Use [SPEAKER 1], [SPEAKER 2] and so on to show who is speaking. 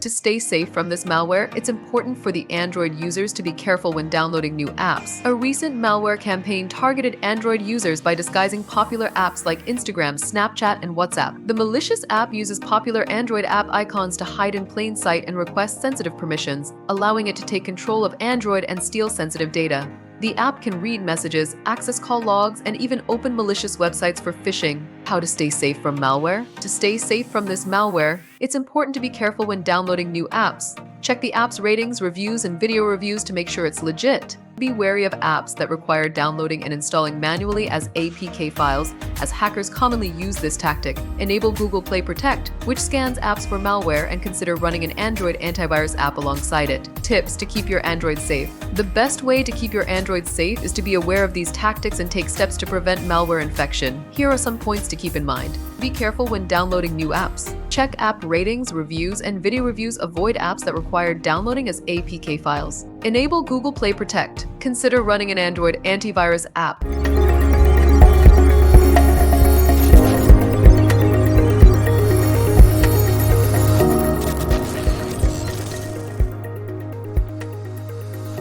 [SPEAKER 1] To stay safe from this malware, it's important for the Android users to be careful when downloading new apps. A recent malware campaign targeted Android users by disguising popular apps like Instagram, Snapchat, and WhatsApp. The malicious app uses popular Android app icons to hide in plain sight and request sensitive permissions, allowing it to take control of Android and steal sensitive data. The app can read messages, access call logs, and even open malicious websites for phishing. How to stay safe from malware? To stay safe from this malware, it's important to be careful when downloading new apps. Check the app's ratings, reviews, and video reviews to make sure it's legit. Be wary of apps that require downloading and installing manually as APK files, as hackers commonly use this tactic. Enable Google Play Protect, which scans apps for malware, and consider running an Android antivirus app alongside it. Tips to keep your Android safe. The best way to keep your Android safe is to be aware of these tactics and take steps to prevent malware infection. Here are some points to keep in mind. Be careful when downloading new apps. Check app ratings, reviews, and video reviews. Avoid apps that require downloading as APK files. Enable Google Play Protect. Consider running an Android antivirus app.